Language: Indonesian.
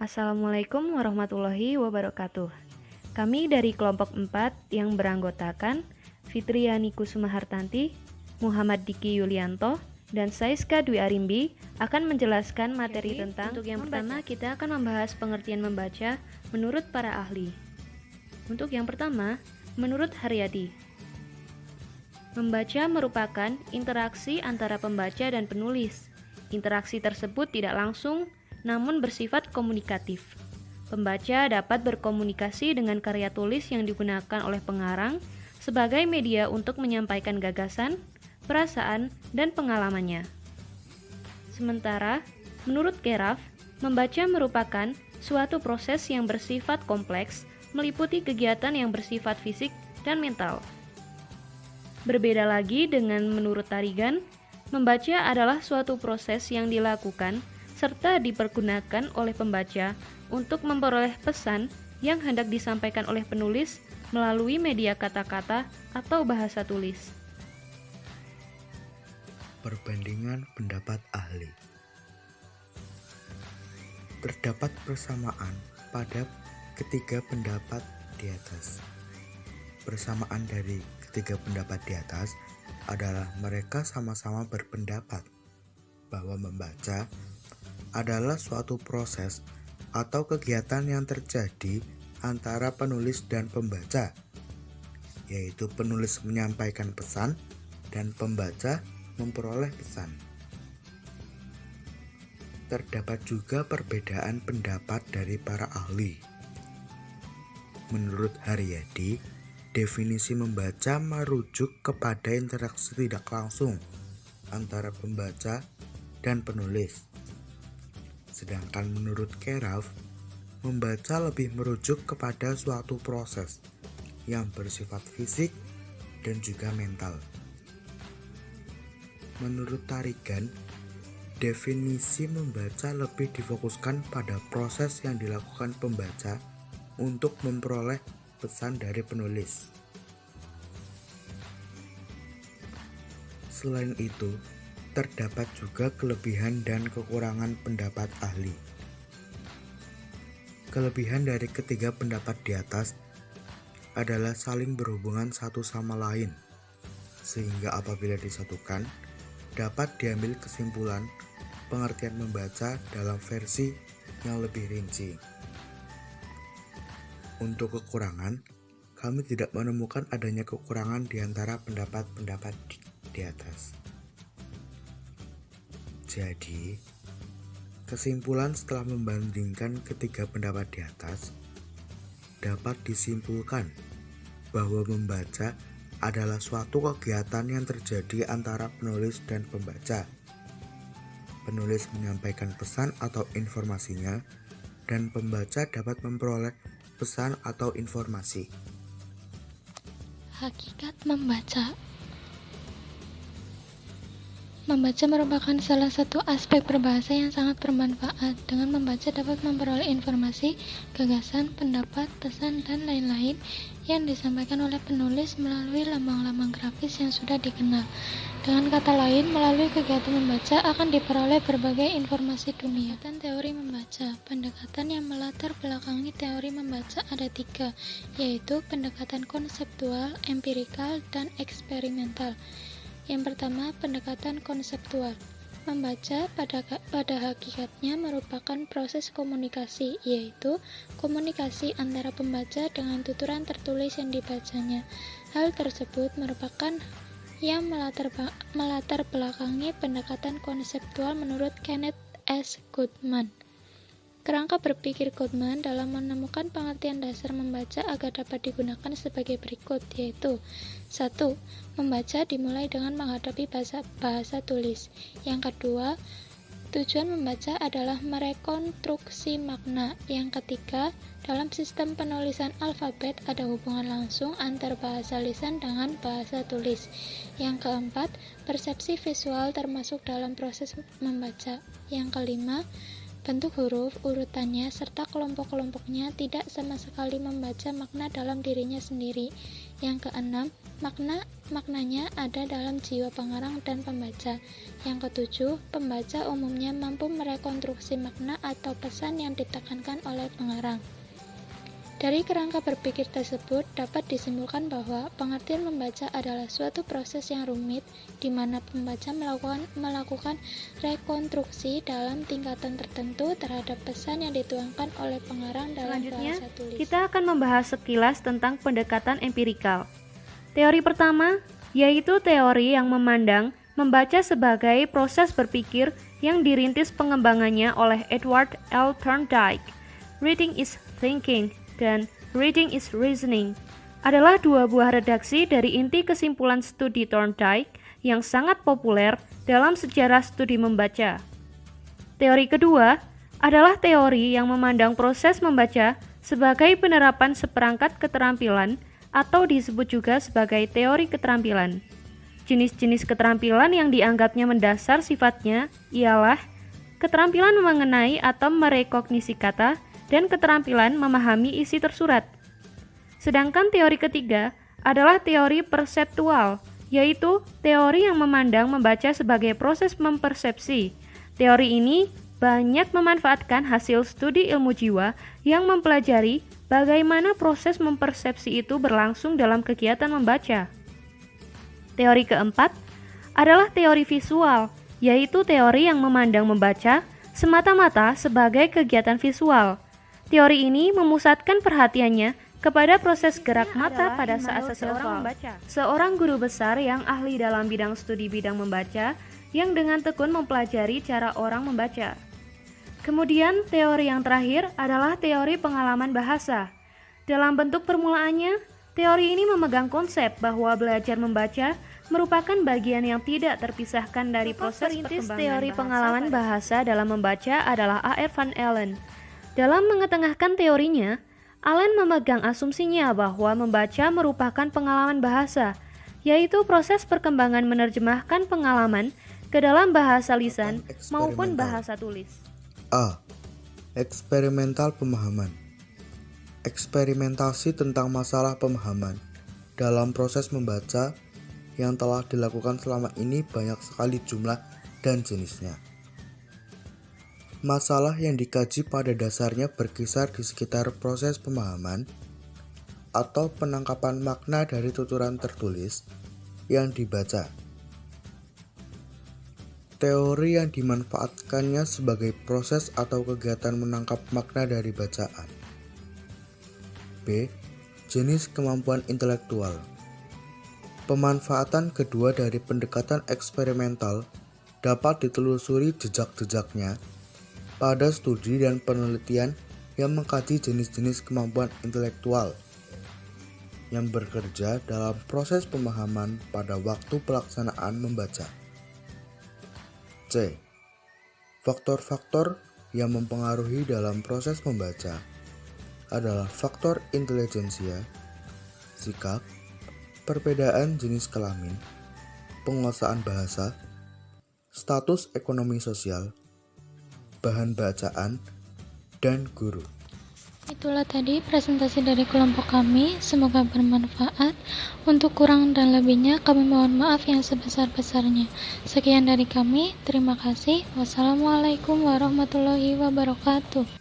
Assalamualaikum warahmatullahi wabarakatuh. Kami dari kelompok 4 yang beranggotakan Fitriani Kusumahartanti, Muhammad Diki Yulianto, dan Saiska Dwi Arimbi akan menjelaskan materi tentang untuk yang pertama kita akan membahas pengertian membaca menurut para ahli. Untuk yang pertama, menurut Haryadi, membaca merupakan interaksi antara pembaca dan penulis. Interaksi tersebut tidak langsung namun bersifat komunikatif. Pembaca dapat berkomunikasi dengan karya tulis yang digunakan oleh pengarang sebagai media untuk menyampaikan gagasan, perasaan, dan pengalamannya. Sementara, menurut Geraf, membaca merupakan suatu proses yang bersifat kompleks, meliputi kegiatan yang bersifat fisik dan mental. Berbeda lagi dengan menurut Tarigan, membaca adalah suatu proses yang dilakukan serta dipergunakan oleh pembaca untuk memperoleh pesan yang hendak disampaikan oleh penulis melalui media kata-kata atau bahasa tulis. Perbandingan pendapat ahli. Terdapat persamaan pada ketiga pendapat di atas. Persamaan dari ketiga pendapat di atas adalah mereka sama-sama berpendapat bahwa membaca adalah suatu proses atau kegiatan yang terjadi antara penulis dan pembaca, yaitu penulis menyampaikan pesan dan pembaca memperoleh pesan. Terdapat juga perbedaan pendapat dari para ahli. Menurut Haryadi, definisi membaca merujuk kepada interaksi tidak langsung antara pembaca dan penulis. Sedangkan menurut Geraf, membaca lebih merujuk kepada suatu proses yang bersifat fisik dan juga mental. Menurut Tarigan, definisi membaca lebih difokuskan pada proses yang dilakukan pembaca untuk memperoleh pesan dari penulis. Selain itu, terdapat juga kelebihan dan kekurangan pendapat ahli. Kelebihan dari ketiga pendapat di atas adalah saling berhubungan satu sama lain, sehingga apabila disatukan, dapat diambil kesimpulan pengertian membaca dalam versi yang lebih rinci. Untuk kekurangan, kami tidak menemukan adanya kekurangan di antara pendapat-pendapat di atas. Jadi, kesimpulan setelah membandingkan ketiga pendapat di atas, dapat disimpulkan bahwa membaca adalah suatu kegiatan yang terjadi antara penulis dan pembaca. Penulis menyampaikan pesan atau informasinya, dan pembaca dapat memperoleh pesan atau informasi. Hakikat membaca. Membaca merupakan salah satu aspek berbahasa yang sangat bermanfaat. Dengan membaca dapat memperoleh informasi, gagasan, pendapat, pesan, dan lain-lain yang disampaikan oleh penulis melalui lambang-lambang grafis yang sudah dikenal. Dengan kata lain, melalui kegiatan membaca akan diperoleh berbagai informasi dunia. Dan teori membaca. Pendekatan yang melatar belakangi teori membaca ada 3, yaitu pendekatan konseptual, empirikal, dan eksperimental. Yang pertama, pendekatan konseptual. Membaca pada hakikatnya merupakan proses komunikasi, yaitu komunikasi antara pembaca dengan tuturan tertulis yang dibacanya. Hal tersebut merupakan yang melatar belakangi pendekatan konseptual menurut Kenneth S. Goodman. Kerangka berpikir Goodman dalam menemukan pengertian dasar membaca agar dapat digunakan sebagai berikut, yaitu 1. Membaca dimulai dengan menghadapi bahasa tulis. Yang kedua, tujuan membaca adalah merekonstruksi makna. Yang ketiga, dalam sistem penulisan alfabet ada hubungan langsung antar bahasa lisan dengan bahasa tulis. Yang keempat, persepsi visual termasuk dalam proses membaca. Yang kelima, bentuk huruf, urutannya, serta kelompok-kelompoknya tidak sama sekali membaca makna dalam dirinya sendiri. Yang keenam, maknanya ada dalam jiwa pengarang dan pembaca. Yang ketujuh, pembaca umumnya mampu merekonstruksi makna atau pesan yang ditekankan oleh pengarang. Dari kerangka berpikir tersebut, dapat disimpulkan bahwa pengertian membaca adalah suatu proses yang rumit di mana pembaca melakukan rekonstruksi dalam tingkatan tertentu terhadap pesan yang dituangkan oleh pengarang dalam Selanjutnya, bahasa tulis. kita akan membahas sekilas tentang pendekatan empirikal. Teori pertama, yaitu teori yang memandang membaca sebagai proses berpikir yang dirintis pengembangannya oleh Edward L. Thorndike. Reading is thinking dan Reading is Reasoning adalah dua buah redaksi dari inti kesimpulan studi Thorndike yang sangat populer dalam sejarah studi membaca. Teori kedua adalah teori yang memandang proses membaca sebagai penerapan seperangkat keterampilan atau disebut juga sebagai teori keterampilan. Jenis-jenis keterampilan yang dianggapnya mendasar sifatnya ialah keterampilan mengenai atau merekognisi kata dan keterampilan memahami isi tersurat. Sedangkan teori ketiga adalah teori perseptual, yaitu teori yang memandang membaca sebagai proses mempersepsi. Teori ini banyak memanfaatkan hasil studi ilmu jiwa yang mempelajari bagaimana proses mempersepsi itu berlangsung dalam kegiatan membaca. Teori keempat adalah teori visual, yaitu teori yang memandang membaca semata-mata sebagai kegiatan visual. Teori ini memusatkan perhatiannya kepada proses gerak mata pada saat seseorang membaca. Seorang guru besar yang ahli dalam bidang studi bidang membaca yang dengan tekun mempelajari cara orang membaca. Kemudian teori yang terakhir adalah teori pengalaman bahasa. Dalam bentuk permulaannya, teori ini memegang konsep bahwa belajar membaca merupakan bagian yang tidak terpisahkan dari proses perkembangan teori pengalaman bahasa dalam membaca adalah A.R. Van Allen. Dalam mengetengahkan teorinya, Allen memegang asumsinya bahwa membaca merupakan pengalaman bahasa, yaitu proses perkembangan menerjemahkan pengalaman ke dalam bahasa lisan maupun bahasa tulis. A. Eksperimental pemahaman. Eksperimentasi tentang masalah pemahaman dalam proses membaca yang telah dilakukan selama ini banyak sekali jumlah dan jenisnya. Masalah yang dikaji pada dasarnya berkisar di sekitar proses pemahaman atau penangkapan makna dari tuturan tertulis yang dibaca. Teori yang dimanfaatkannya sebagai proses atau kegiatan menangkap makna dari bacaan. B. Jenis kemampuan intelektual. Pemanfaatan kedua dari pendekatan eksperimental dapat ditelusuri jejak-jejaknya pada studi dan penelitian yang mengkaji jenis-jenis kemampuan intelektual yang bekerja dalam proses pemahaman pada waktu pelaksanaan membaca. C. Faktor-faktor yang mempengaruhi dalam proses membaca adalah faktor intelijensia, sikap, perbedaan jenis kelamin, penguasaan bahasa, status ekonomi sosial, bahan bacaan, dan guru. Itulah tadi presentasi dari kelompok kami, semoga bermanfaat. Untuk kurang dan lebihnya kami mohon maaf yang sebesar-besarnya. Sekian dari kami, terima kasih. Wassalamualaikum warahmatullahi wabarakatuh.